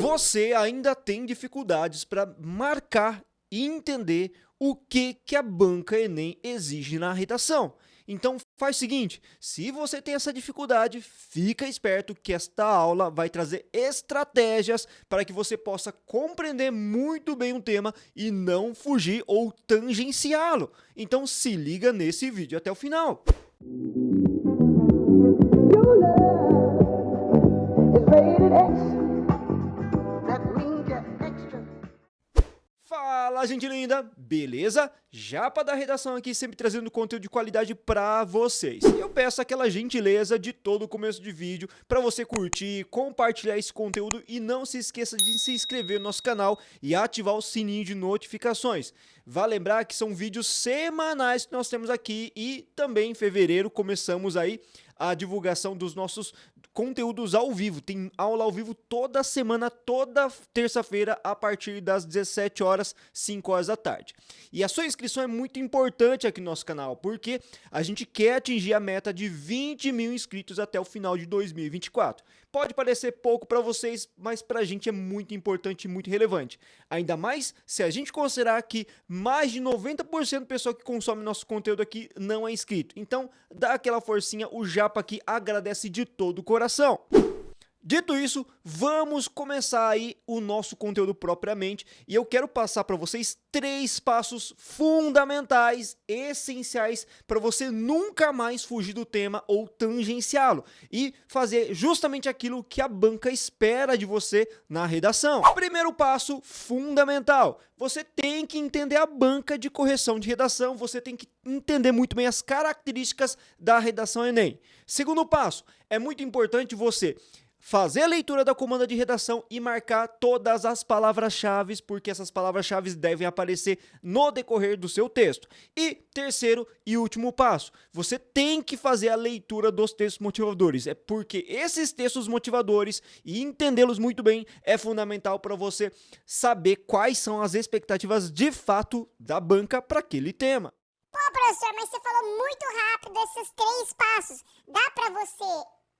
Você ainda tem dificuldades para marcar e entender o que a banca Enem exige na redação. Então faz o seguinte, se você tem essa dificuldade, fica esperto que esta aula vai trazer estratégias para que você possa compreender muito bem um tema e não fugir ou tangenciá-lo. Então se liga nesse vídeo até o final. Fala, gente linda! Beleza? Japa da redação aqui, sempre trazendo conteúdo de qualidade pra vocês. Eu peço aquela gentileza de todo o começo de vídeo pra você curtir, compartilhar esse conteúdo e não se esqueça de se inscrever no nosso canal e ativar o sininho de notificações. Vale lembrar que são vídeos semanais que nós temos aqui e também em fevereiro começamos aí a divulgação dos nossos conteúdos ao vivo. Tem aula ao vivo toda semana, toda terça-feira, a partir das 17 horas, 5 horas da tarde. E a sua inscrição é muito importante aqui no nosso canal, porque a gente quer atingir a meta de 20 mil inscritos até o final de 2024. Pode parecer pouco para vocês, mas para a gente é muito importante e muito relevante. Ainda mais se a gente considerar que mais de 90% do pessoal que consome nosso conteúdo aqui não é inscrito. Então, dá aquela forcinha, o Japa aqui agradece de todo o coração. Dito isso, vamos começar aí o nosso conteúdo propriamente e eu quero passar para vocês 3 passos fundamentais, essenciais para você nunca mais fugir do tema ou tangenciá-lo e fazer justamente aquilo que a banca espera de você na redação. Primeiro passo fundamental, você tem que entender a banca de correção de redação, você tem que entender muito bem as características da redação Enem. Segundo passo, é muito importante você fazer a leitura da comanda de redação e marcar todas as palavras-chave, porque essas palavras-chave devem aparecer no decorrer do seu texto. E terceiro e último passo, você tem que fazer a leitura dos textos motivadores. É porque esses textos motivadores e entendê-los muito bem é fundamental para você saber quais são as expectativas de fato da banca para aquele tema. Pô, professor, mas você falou muito rápido esses 3 passos. Dá para você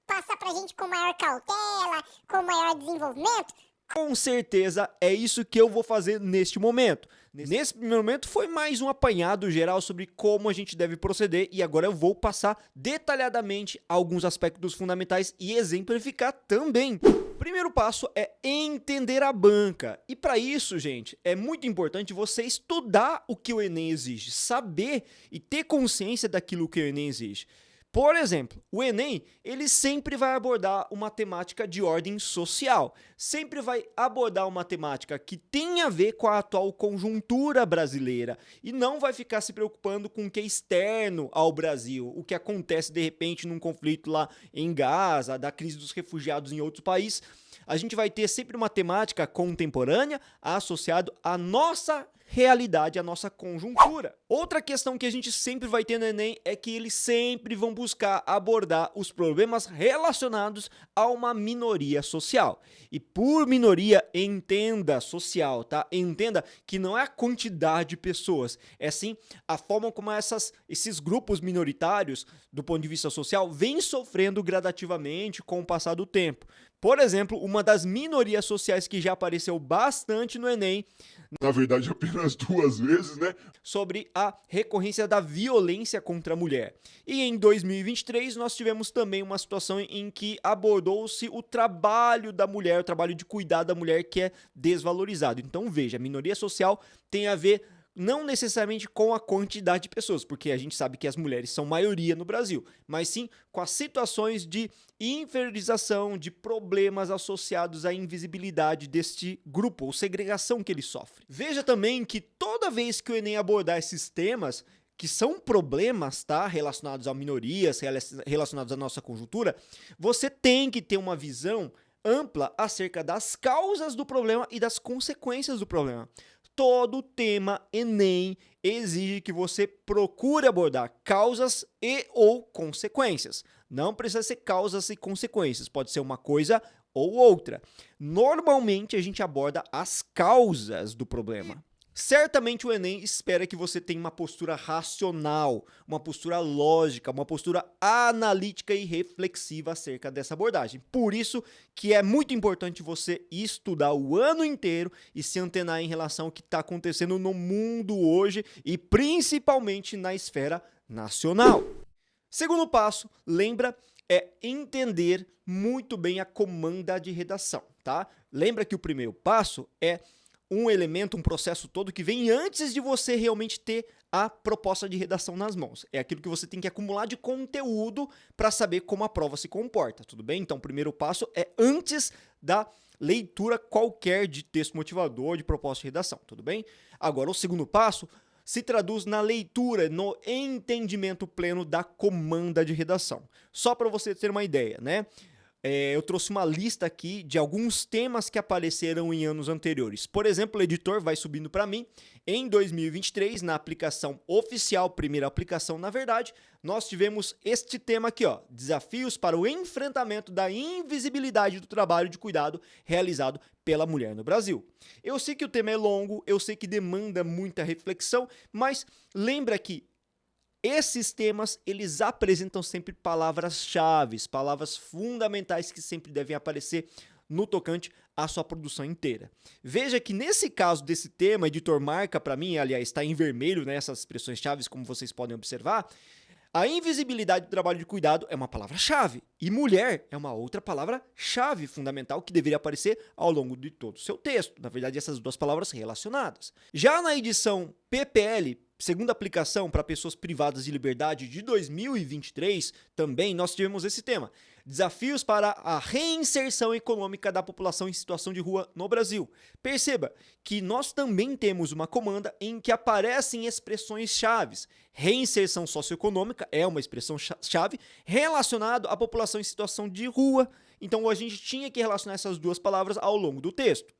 passar pra gente com maior cautela, com maior desenvolvimento? Com certeza é isso que eu vou fazer neste momento. Nesse primeiro momento foi mais um apanhado geral sobre como a gente deve proceder e agora eu vou passar detalhadamente alguns aspectos fundamentais e exemplificar também. O primeiro passo é entender a banca e para isso, gente, é muito importante você estudar o que o Enem exige, saber e ter consciência daquilo que o Enem exige. Por exemplo, o Enem, ele sempre vai abordar uma temática de ordem social, sempre vai abordar uma temática que tem a ver com a atual conjuntura brasileira e não vai ficar se preocupando com o que é externo ao Brasil, o que acontece de repente num conflito lá em Gaza, da crise dos refugiados em outros países. A gente vai ter sempre uma temática contemporânea associada à nossa realidade, à nossa conjuntura. Outra questão que a gente sempre vai ter no Enem é que eles sempre vão buscar abordar os problemas relacionados a uma minoria social. E por minoria, entenda social, tá? Entenda que não é a quantidade de pessoas, é sim a forma como esses grupos minoritários, do ponto de vista social, vêm sofrendo gradativamente com o passar do tempo. Por exemplo, uma das minorias sociais que já apareceu bastante no Enem, na verdade apenas 2 vezes, né? Sobre a recorrência da violência contra a mulher. E em 2023 nós tivemos também uma situação em que abordou-se o trabalho da mulher, o trabalho de cuidar da mulher que é desvalorizado. Então veja, a minoria social tem a ver não necessariamente com a quantidade de pessoas, porque a gente sabe que as mulheres são maioria no Brasil, mas sim com as situações de inferiorização, de problemas associados à invisibilidade deste grupo, ou segregação que ele sofre. Veja também que toda vez que o Enem abordar esses temas, que são problemas, tá, relacionados a minorias, relacionados à nossa conjuntura, você tem que ter uma visão ampla acerca das causas do problema e das consequências do problema. Todo tema Enem exige que você procure abordar causas e ou consequências. Não precisa ser causas e consequências, pode ser uma coisa ou outra. Normalmente a gente aborda as causas do problema. Certamente o Enem espera que você tenha uma postura racional, uma postura lógica, uma postura analítica e reflexiva acerca dessa abordagem. Por isso que é muito importante você estudar o ano inteiro e se antenar em relação ao que está acontecendo no mundo hoje e principalmente na esfera nacional. Segundo passo, lembra, é entender muito bem a comanda de redação, tá? Lembra que o primeiro passo é um elemento, um processo todo que vem antes de você realmente ter a proposta de redação nas mãos. É aquilo que você tem que acumular de conteúdo para saber como a prova se comporta, tudo bem? Então, o primeiro passo é antes da leitura qualquer de texto motivador, de proposta de redação, tudo bem? Agora, o segundo passo se traduz na leitura, no entendimento pleno da comanda de redação. Só para você ter uma ideia, né? Eu trouxe uma lista aqui de alguns temas que apareceram em anos anteriores. Por exemplo, o editor vai subindo para mim. Em 2023, na aplicação oficial, primeira aplicação, na verdade, nós tivemos este tema aqui, ó, desafios para o enfrentamento da invisibilidade do trabalho de cuidado realizado pela mulher no Brasil. Eu sei que o tema é longo, eu sei que demanda muita reflexão, mas lembra que esses temas, eles apresentam sempre palavras-chave, palavras fundamentais que sempre devem aparecer no tocante à sua produção inteira. Veja que nesse caso desse tema, editor marca para mim, aliás, está em vermelho, né, essas expressões-chave, como vocês podem observar, a invisibilidade do trabalho de cuidado é uma palavra-chave e mulher é uma outra palavra-chave fundamental que deveria aparecer ao longo de todo o seu texto. Na verdade, essas duas palavras relacionadas. Já na edição PPL, segunda aplicação para pessoas privadas de liberdade de 2023, também nós tivemos esse tema. Desafios para a reinserção econômica da população em situação de rua no Brasil. Perceba que nós também temos uma comanda em que aparecem expressões-chave. Reinserção socioeconômica é uma expressão-chave relacionada à população em situação de rua. Então a gente tinha que relacionar essas duas palavras ao longo do texto.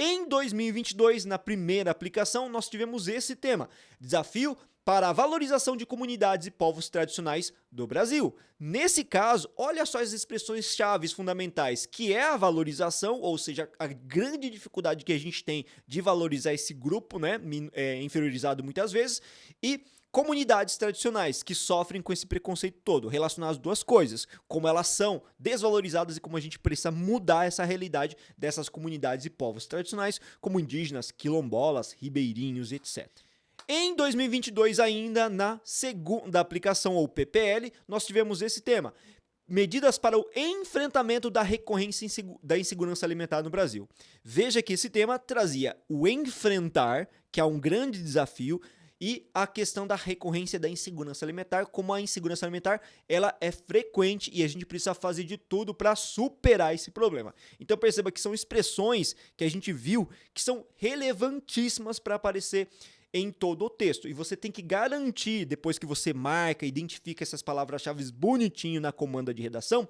Em 2022, na primeira aplicação, nós tivemos esse tema, desafio para a valorização de comunidades e povos tradicionais do Brasil. Nesse caso, olha só as expressões-chave fundamentais, que é a valorização, ou seja, a grande dificuldade que a gente tem de valorizar esse grupo, né, inferiorizado muitas vezes, e comunidades tradicionais que sofrem com esse preconceito todo, relacionar as duas coisas, como elas são desvalorizadas e como a gente precisa mudar essa realidade dessas comunidades e povos tradicionais, como indígenas, quilombolas, ribeirinhos, etc. Em 2022, ainda na segunda aplicação, ou PPL, nós tivemos esse tema. Medidas para o enfrentamento da recorrência da insegurança alimentar no Brasil. Veja que esse tema trazia o enfrentar, que é um grande desafio, e a questão da recorrência da insegurança alimentar, como a insegurança alimentar ela é frequente e a gente precisa fazer de tudo para superar esse problema. Então perceba que são expressões que a gente viu que são relevantíssimas para aparecer em todo o texto. E você tem que garantir, depois que você marca, identifica essas palavras-chave bonitinho na comanda de redação,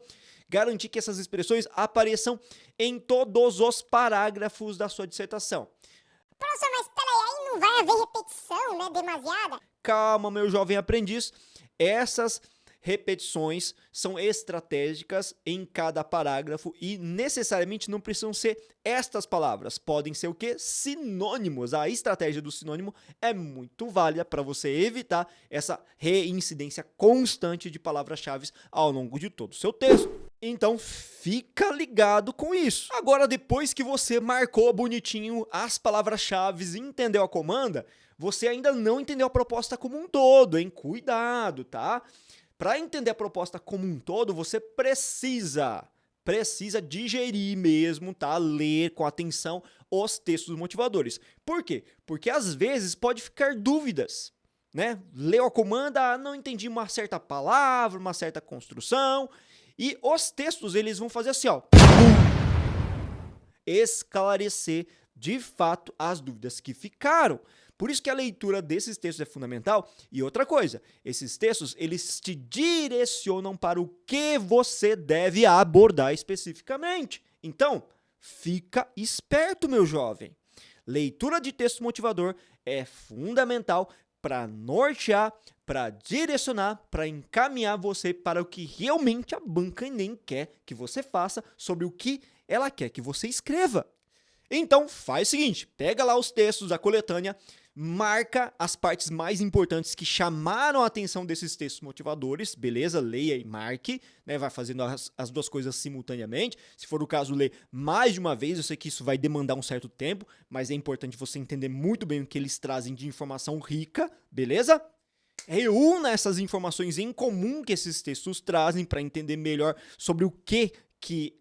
garantir que essas expressões apareçam em todos os parágrafos da sua dissertação. Professor, mas peraí, aí não vai haver repetição, né? Demasiada? Calma, meu jovem aprendiz. Essas repetições são estratégicas em cada parágrafo e necessariamente não precisam ser estas palavras. Podem ser o quê? Sinônimos. A estratégia do sinônimo é muito válida para você evitar essa reincidência constante de palavras-chave ao longo de todo o seu texto. Então fica ligado com isso. Agora, depois que você marcou bonitinho as palavras-chave e entendeu a comanda, você ainda não entendeu a proposta como um todo, hein? Cuidado, tá? Para entender a proposta como um todo, você precisa digerir mesmo, tá? Ler com atenção os textos motivadores. Por quê? Porque às vezes pode ficar dúvidas, né? Leu a comanda, não entendi uma certa palavra, uma certa construção, e os textos eles vão fazer assim, ó, esclarecer de fato as dúvidas que ficaram. Por isso que a leitura desses textos é fundamental. E outra coisa, esses textos, eles te direcionam para o que você deve abordar especificamente. Então, fica esperto, meu jovem. Leitura de texto motivador é fundamental para nortear, para direcionar, para encaminhar você para o que realmente a banca Enem quer que você faça sobre o que ela quer que você escreva. Então faz o seguinte, pega lá os textos da coletânea, marca as partes mais importantes que chamaram a atenção desses textos motivadores, beleza? Leia e marque, né? Vai fazendo as duas coisas simultaneamente. Se for o caso, lê mais de uma vez. Eu sei que isso vai demandar um certo tempo, mas é importante você entender muito bem o que eles trazem de informação rica, beleza? Reúna essas informações em comum que esses textos trazem para entender melhor sobre o que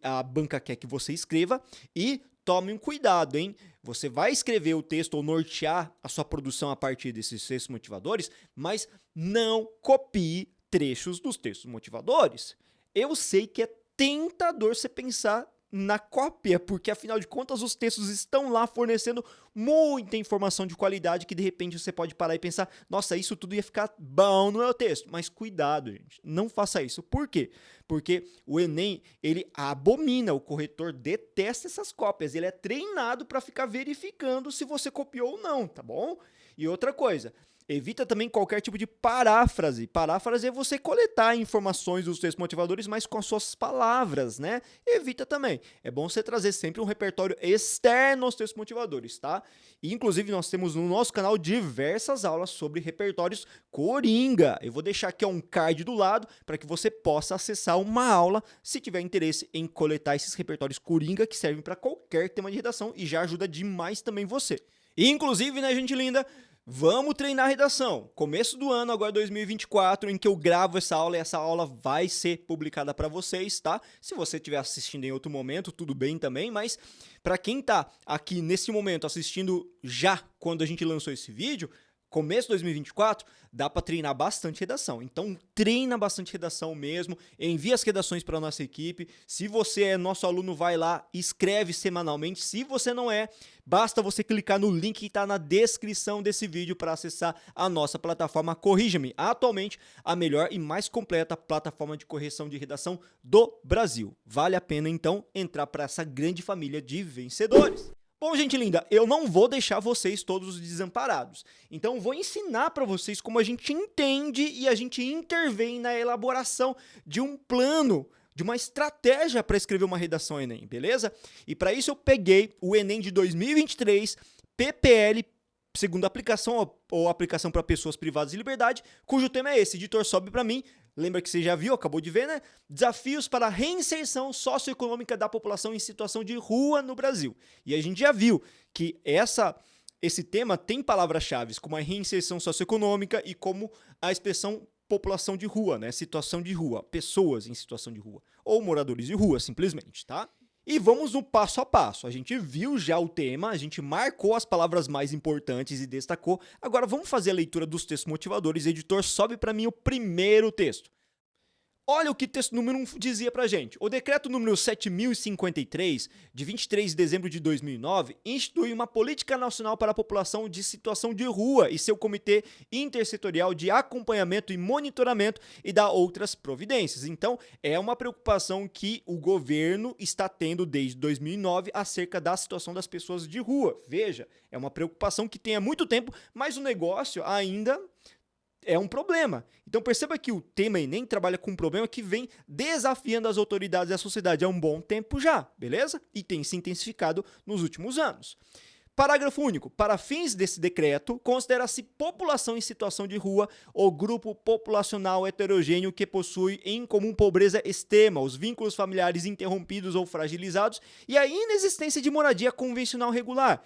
a banca quer que você escreva e tome um cuidado, hein? Você vai escrever o texto ou nortear a sua produção a partir desses textos motivadores, mas não copie trechos dos textos motivadores. Eu sei que é tentador você pensar na cópia, porque afinal de contas os textos estão lá fornecendo muita informação de qualidade que de repente você pode parar e pensar, nossa, isso tudo ia ficar bom no meu texto. Mas cuidado, gente, não faça isso. Por quê? Porque o Enem, ele abomina, o corretor detesta essas cópias, ele é treinado para ficar verificando se você copiou ou não, tá bom? E outra coisa, evita também qualquer tipo de paráfrase. Paráfrase é você coletar informações dos textos motivadores, mas com as suas palavras, né? Evita também. É bom você trazer sempre um repertório externo aos textos motivadores, tá? E, inclusive, nós temos no nosso canal diversas aulas sobre repertórios coringa. Eu vou deixar aqui um card do lado para que você possa acessar uma aula se tiver interesse em coletar esses repertórios coringa que servem para qualquer tema de redação e já ajuda demais também você. E, inclusive, né, gente linda, vamos treinar a redação. Começo do ano, agora 2024, em que eu gravo essa aula e essa aula vai ser publicada para vocês, tá? Se você estiver assistindo em outro momento, tudo bem também, mas para quem tá aqui nesse momento assistindo já quando a gente lançou esse vídeo, começo de 2024, dá para treinar bastante redação. Então, treina bastante redação mesmo, envia as redações para a nossa equipe. Se você é nosso aluno, vai lá, escreve semanalmente. Se você não é, basta você clicar no link que está na descrição desse vídeo para acessar a nossa plataforma Corrija-me. Atualmente, a melhor e mais completa plataforma de correção de redação do Brasil. Vale a pena, então, entrar para essa grande família de vencedores. Bom, gente linda, eu não vou deixar vocês todos desamparados. Então, vou ensinar para vocês como a gente entende e a gente intervém na elaboração de um plano, de uma estratégia para escrever uma redação Enem, beleza? E para isso eu peguei o Enem de 2023, PPL, segunda aplicação ou aplicação para pessoas privadas de liberdade, cujo tema é esse, editor, sobe para mim. Lembra que você já viu, acabou de ver, né? Desafios para a reinserção socioeconômica da população em situação de rua no Brasil. E a gente já viu que esse tema tem palavras-chave como a reinserção socioeconômica e como a expressão população de rua, né? Situação de rua, pessoas em situação de rua. Ou moradores de rua, simplesmente, tá? E vamos no passo a passo. A gente viu já o tema, a gente marcou as palavras mais importantes e destacou. Agora vamos fazer a leitura dos textos motivadores. Editor, sobe para mim o primeiro texto. Olha o que o texto número 1 dizia pra gente. O decreto número 7053, de 23 de dezembro de 2009, institui uma política nacional para a população de situação de rua e seu comitê intersetorial de acompanhamento e monitoramento e dá outras providências. Então, é uma preocupação que o governo está tendo desde 2009 acerca da situação das pessoas de rua. Veja, é uma preocupação que tem há muito tempo, mas o negócio ainda é um problema. Então perceba que o tema Enem trabalha com um problema que vem desafiando as autoridades e a sociedade há um bom tempo já, beleza? E tem se intensificado nos últimos anos. Parágrafo único. Para fins desse decreto, considera-se população em situação de rua o grupo populacional heterogêneo que possui em comum pobreza extrema, os vínculos familiares interrompidos ou fragilizados e a inexistência de moradia convencional regular,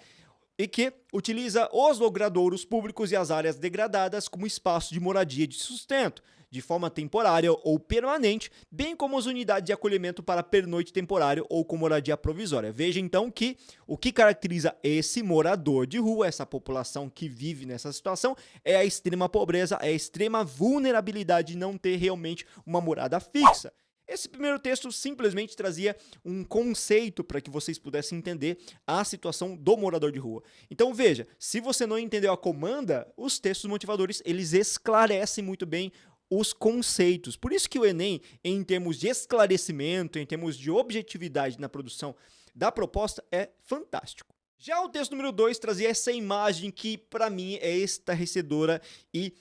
e que utiliza os logradouros públicos e as áreas degradadas como espaço de moradia de sustento, de forma temporária ou permanente, bem como as unidades de acolhimento para pernoite temporário ou com moradia provisória. Veja então que o que caracteriza esse morador de rua, essa população que vive nessa situação, é a extrema pobreza, é a extrema vulnerabilidade de não ter realmente uma morada fixa. Esse primeiro texto simplesmente trazia um conceito para que vocês pudessem entender a situação do morador de rua. Então veja, se você não entendeu a comanda, os textos motivadores, eles esclarecem muito bem os conceitos. Por isso que o Enem, em termos de esclarecimento, em termos de objetividade na produção da proposta, é fantástico. Já o texto número 2 trazia essa imagem que, para mim, é estarrecedora e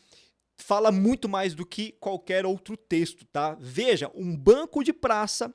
fala muito mais do que qualquer outro texto, tá? Veja, um banco de praça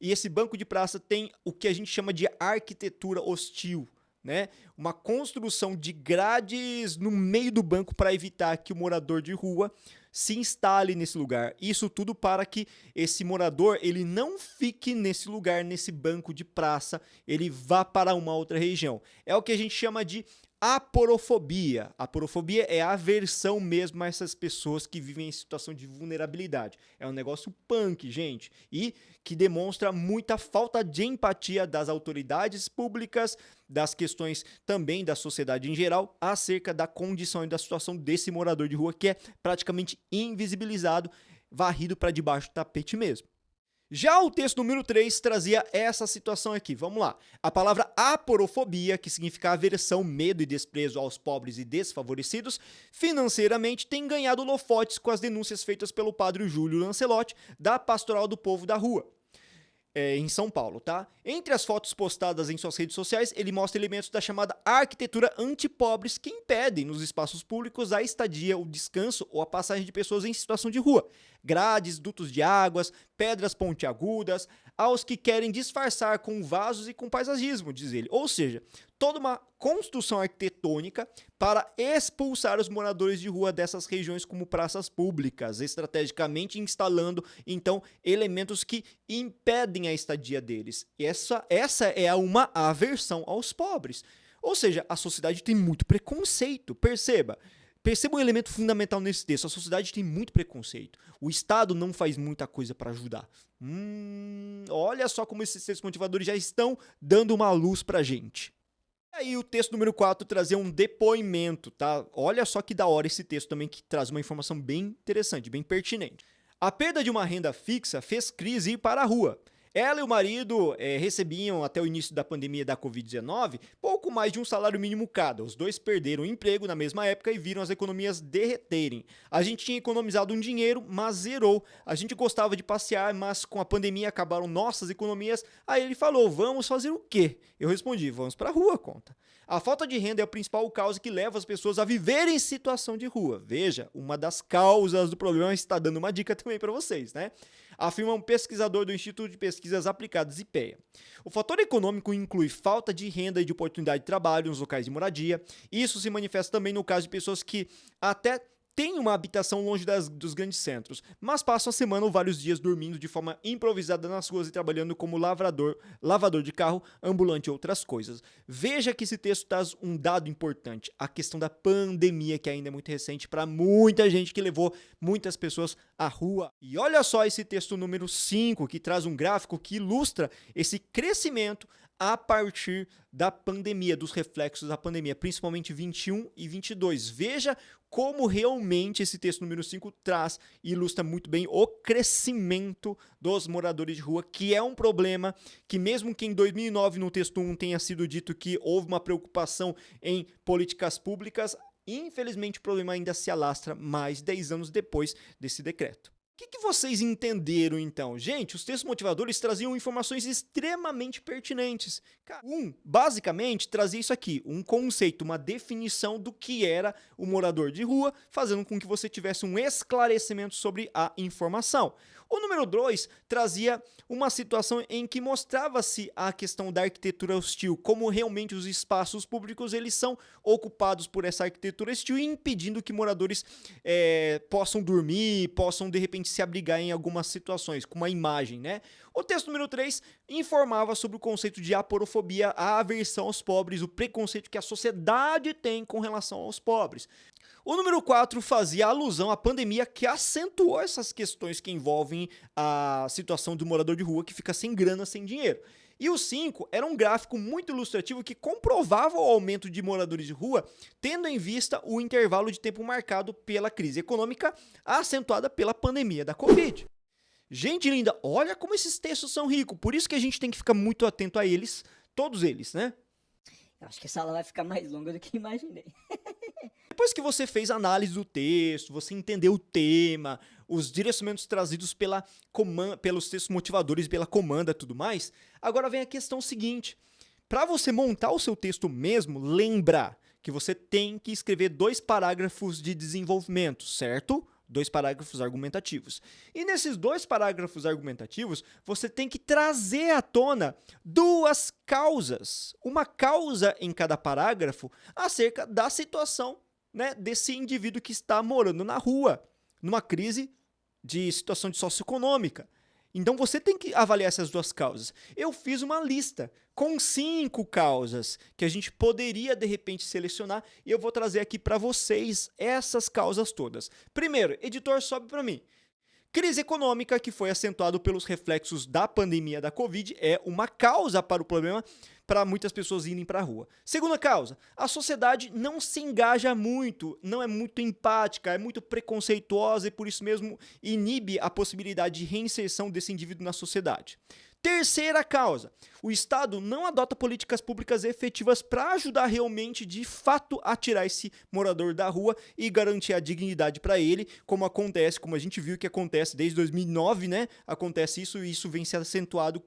e esse banco de praça tem o que a gente chama de arquitetura hostil, né? Uma construção de grades no meio do banco para evitar que o morador de rua se instale nesse lugar. Isso tudo para que esse morador ele não fique nesse lugar, nesse banco de praça, ele vá para uma outra região. É o que a gente chama de aporofobia. Aporofobia é a aversão mesmo a essas pessoas que vivem em situação de vulnerabilidade. É um negócio punk, gente, e que demonstra muita falta de empatia das autoridades públicas, das questões também da sociedade em geral, acerca da condição e da situação desse morador de rua que é praticamente invisibilizado, varrido para debaixo do tapete mesmo. Já o texto número 3 trazia essa situação aqui. Vamos lá. A palavra aporofobia, que significa aversão, medo e desprezo aos pobres e desfavorecidos, financeiramente tem ganhado holofotes com as denúncias feitas pelo padre Júlio Lancelotti, da Pastoral do Povo da Rua, em São Paulo, tá? Entre as fotos postadas em suas redes sociais, ele mostra elementos da chamada arquitetura antipobres que impedem nos espaços públicos a estadia, o descanso ou a passagem de pessoas em situação de rua. Grades, dutos de águas, pedras pontiagudas, aos que querem disfarçar com vasos e com paisagismo, diz ele. Ou seja, toda uma construção arquitetônica para expulsar os moradores de rua dessas regiões como praças públicas, estrategicamente instalando, então, elementos que impedem a estadia deles. E essa é uma aversão aos pobres. Ou seja, a sociedade tem muito preconceito, perceba. Perceba um elemento fundamental nesse texto. A sociedade tem muito preconceito. O Estado não faz muita coisa para ajudar. Olha só como esses textos motivadores já estão dando uma luz pra gente. E aí o texto número 4 trazia um depoimento, tá? Olha só que da hora esse texto também, que traz uma informação bem interessante, bem pertinente. A perda de uma renda fixa fez Cris ir para a rua. Ela e o marido recebiam, até o início da pandemia da Covid-19, pouco mais de um salário mínimo cada. Os dois perderam o emprego na mesma época e viram as economias derreterem. A gente tinha economizado um dinheiro, mas zerou. A gente gostava de passear, mas com a pandemia acabaram nossas economias. Aí ele falou, vamos fazer o quê? Eu respondi, vamos pra rua, conta. A falta de renda é a principal causa que leva as pessoas a viverem em situação de rua. Veja, uma das causas do problema está dando uma dica também para vocês, né? Afirma um pesquisador do Instituto de Pesquisas Aplicadas, IPEA. O fator econômico inclui falta de renda e de oportunidade de trabalho nos locais de moradia. Isso se manifesta também no caso de pessoas que até têm uma habitação longe dos grandes centros, mas passam a semana ou vários dias dormindo de forma improvisada nas ruas e trabalhando como lavador de carro, ambulante e outras coisas. Veja que esse texto traz um dado importante, a questão da pandemia, que ainda é muito recente para muita gente, que levou muitas pessoas à rua. E olha só esse texto número 5, que traz um gráfico que ilustra esse crescimento a partir da pandemia, dos reflexos da pandemia, principalmente 21 e 22. Veja como realmente esse texto número 5 traz e ilustra muito bem o crescimento dos moradores de rua, que é um problema que mesmo que em 2009, no texto 1, tenha sido dito que houve uma preocupação em políticas públicas, infelizmente o problema ainda se alastra mais 10 anos depois desse decreto. O que vocês entenderam, então? Gente, os textos motivadores traziam informações extremamente pertinentes. Basicamente, trazia isso aqui, um conceito, uma definição do que era o morador de rua, fazendo com que você tivesse um esclarecimento sobre a informação. O número 2 trazia uma situação em que mostrava-se a questão da arquitetura hostil, como realmente os espaços públicos eles são ocupados por essa arquitetura hostil, impedindo que moradores possam dormir, possam de repente se abrigar em algumas situações, com uma imagem, né? O texto número 3 informava sobre o conceito de aporofobia, a aversão aos pobres, o preconceito que a sociedade tem com relação aos pobres. O número 4 fazia alusão à pandemia, que acentuou essas questões que envolvem a situação do morador de rua que fica sem grana, sem dinheiro. E o 5 era um gráfico muito ilustrativo que comprovava o aumento de moradores de rua, tendo em vista o intervalo de tempo marcado pela crise econômica, acentuada pela pandemia da Covid. Gente linda, olha como esses textos são ricos, por isso que a gente tem que ficar muito atento a eles, todos eles, né? Eu acho que essa aula vai ficar mais longa do que imaginei. Depois que você fez a análise do texto, você entendeu o tema, os direcionamentos trazidos pelos textos motivadores, pela comanda e tudo mais, agora vem a questão seguinte. Para você montar o seu texto mesmo, lembra que você tem que escrever 2 parágrafos de desenvolvimento, certo? 2 parágrafos argumentativos. E nesses 2 parágrafos argumentativos, você tem que trazer à tona 2 causas, uma causa em cada parágrafo acerca da situação, né, desse indivíduo que está morando na rua, numa crise de situação de socioeconômica. Então você tem que avaliar essas 2 causas. Eu fiz uma lista com 5 causas que a gente poderia de repente selecionar e eu vou trazer aqui para vocês essas causas todas. Primeiro, editor, sobe para mim. Crise econômica que foi acentuado pelos reflexos da pandemia da Covid é uma causa para o problema para muitas pessoas irem para a rua. Segunda causa, a sociedade não se engaja muito, não é muito empática, é muito preconceituosa e por isso mesmo inibe a possibilidade de reinserção desse indivíduo na sociedade. Terceira causa, o Estado não adota políticas públicas efetivas para ajudar realmente, de fato, a tirar esse morador da rua e garantir a dignidade para ele, como acontece, como a gente viu que acontece desde 2009, né? Acontece isso e isso vem se acentuando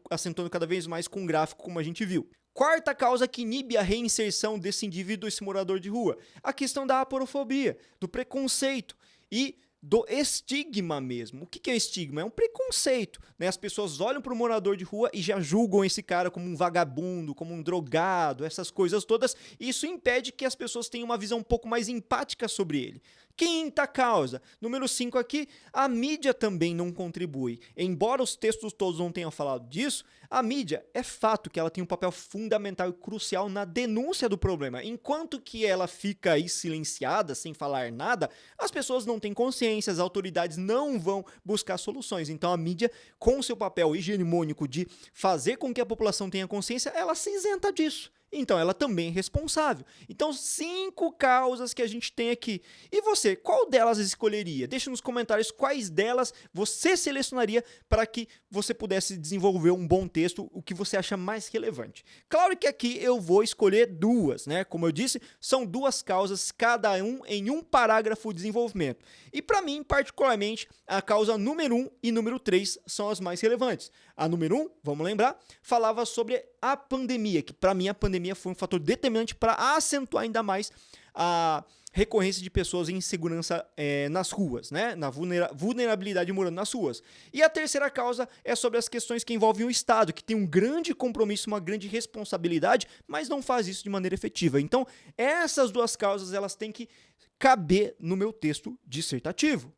cada vez mais com o gráfico, como a gente viu. Quarta causa que inibe a reinserção desse indivíduo, esse morador de rua, a questão da aporofobia, do preconceito e do estigma mesmo. O que é estigma? É um preconceito, né? As pessoas olham para o morador de rua e já julgam esse cara como um vagabundo, como um drogado, essas coisas todas. E isso impede que as pessoas tenham uma visão um pouco mais empática sobre ele. Quinta causa, número 5 aqui, a mídia também não contribui. Embora os textos todos não tenham falado disso, a mídia é fato que ela tem um papel fundamental e crucial na denúncia do problema. Enquanto que ela fica aí silenciada, sem falar nada, as pessoas não têm consciência, as autoridades não vão buscar soluções. Então a mídia, com o seu papel hegemônico de fazer com que a população tenha consciência, ela se isenta disso. Então ela também é responsável. Então 5 causas que a gente tem aqui. E você, qual delas escolheria? Deixa nos comentários quais delas você selecionaria para que você pudesse desenvolver um bom texto, o que você acha mais relevante. Claro que aqui eu vou escolher 2, né? Como eu disse, são 2 causas, cada um em um parágrafo de desenvolvimento. E para mim, particularmente, a causa número 1 e número 3 são as mais relevantes. A número 1, vamos lembrar, falava sobre a pandemia, que para mim a pandemia foi um fator determinante para acentuar ainda mais a recorrência de pessoas em insegurança nas ruas, né? Na vulnerabilidade morando nas ruas. E a terceira causa é sobre as questões que envolvem o Estado, que tem um grande compromisso, uma grande responsabilidade, mas não faz isso de maneira efetiva. Então, essas 2 causas, elas têm que caber no meu texto dissertativo.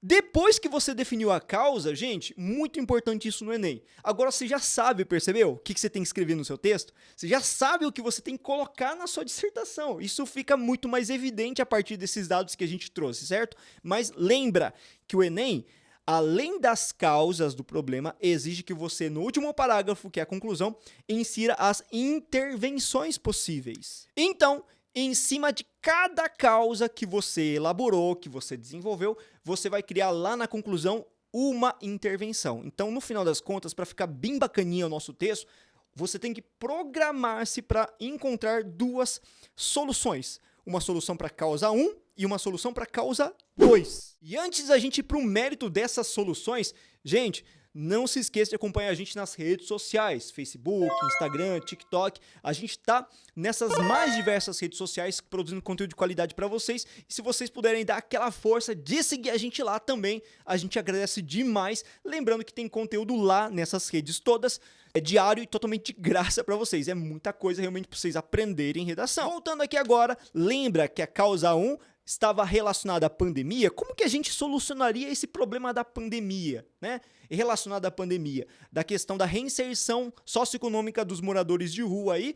Depois que você definiu a causa, gente, muito importante isso no Enem. Agora você já sabe, percebeu? O que você tem que escrever no seu texto? Você já sabe o que você tem que colocar na sua dissertação. Isso fica muito mais evidente a partir desses dados que a gente trouxe, certo? Mas lembra que o Enem, além das causas do problema, exige que você, no último parágrafo, que é a conclusão, insira as intervenções possíveis. Então, em cima de cada causa que você elaborou, que você desenvolveu, você vai criar lá na conclusão uma intervenção. Então, no final das contas, para ficar bem bacaninha o nosso texto, você tem que programar-se para encontrar 2 soluções. Uma solução para a causa 1 e uma solução para a causa 2. E antes da gente ir para o mérito dessas soluções, gente, não se esqueça de acompanhar a gente nas redes sociais, Facebook, Instagram, TikTok. A gente está nessas mais diversas redes sociais produzindo conteúdo de qualidade para vocês. E se vocês puderem dar aquela força de seguir a gente lá também, a gente agradece demais. Lembrando que tem conteúdo lá nessas redes todas, é diário e totalmente de graça para vocês. É muita coisa realmente para vocês aprenderem redação. Voltando aqui agora, lembra que a causa 1 estava relacionada à pandemia. Como que a gente solucionaria esse problema da pandemia, né? Relacionado à pandemia, da questão da reinserção socioeconômica dos moradores de rua aí,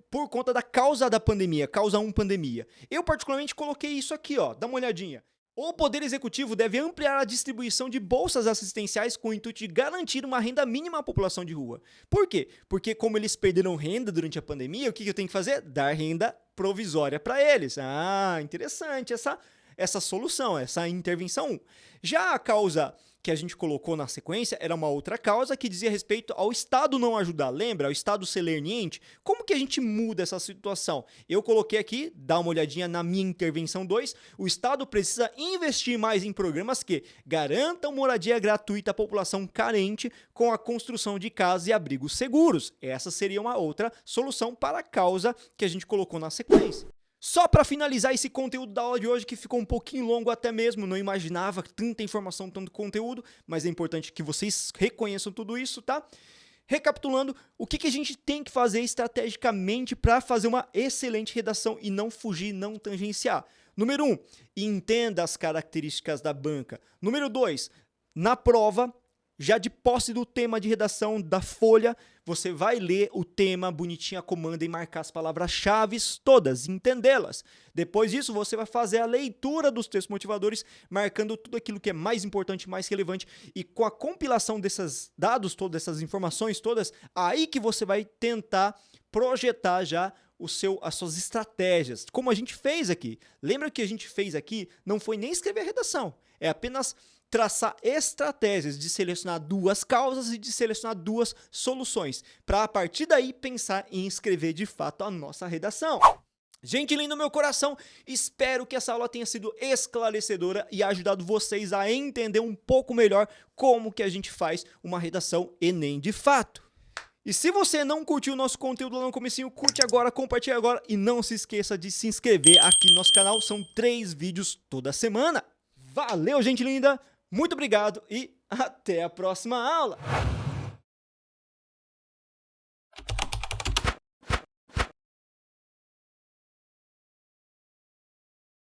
por conta da causa da pandemia, causa 1 pandemia. Eu particularmente coloquei isso aqui, ó, dá uma olhadinha. O Poder Executivo deve ampliar a distribuição de bolsas assistenciais com o intuito de garantir uma renda mínima à população de rua. Por quê? Porque como eles perderam renda durante a pandemia, o que eu tenho que fazer? Dar renda provisória para eles. Ah, interessante essa solução, essa intervenção. Já a causa que a gente colocou na sequência era uma outra causa que dizia respeito ao Estado não ajudar. Lembra? O Estado ser leniente. Como que a gente muda essa situação? Eu coloquei aqui, dá uma olhadinha na minha intervenção 2, o Estado precisa investir mais em programas que garantam moradia gratuita à população carente com a construção de casas e abrigos seguros. Essa seria uma outra solução para a causa que a gente colocou na sequência. Só para finalizar esse conteúdo da aula de hoje, que ficou um pouquinho longo até mesmo, não imaginava tanta informação, tanto conteúdo, mas é importante que vocês reconheçam tudo isso, tá? Recapitulando, o que a gente tem que fazer estrategicamente para fazer uma excelente redação e não fugir, não tangenciar? Número 1, entenda as características da banca. Número 2, na prova, já de posse do tema de redação da folha, você vai ler o tema bonitinho, a comanda e marcar as palavras-chave todas, entendê-las. Depois disso, você vai fazer a leitura dos textos motivadores, marcando tudo aquilo que é mais importante, mais relevante, e com a compilação desses dados todos, dessas informações todas, aí que você vai tentar projetar já as suas estratégias, como a gente fez aqui. Lembra que a gente fez aqui? Não foi nem escrever a redação, é apenas traçar estratégias de selecionar duas causas e de selecionar duas soluções, para a partir daí pensar em escrever de fato a nossa redação. Gente linda do meu coração, espero que essa aula tenha sido esclarecedora e ajudado vocês a entender um pouco melhor como que a gente faz uma redação Enem de fato. E se você não curtiu o nosso conteúdo lá no comecinho, curte agora, compartilha agora e não se esqueça de se inscrever aqui no nosso canal, são 3 vídeos toda semana. Valeu, gente linda! Muito obrigado e até a próxima aula!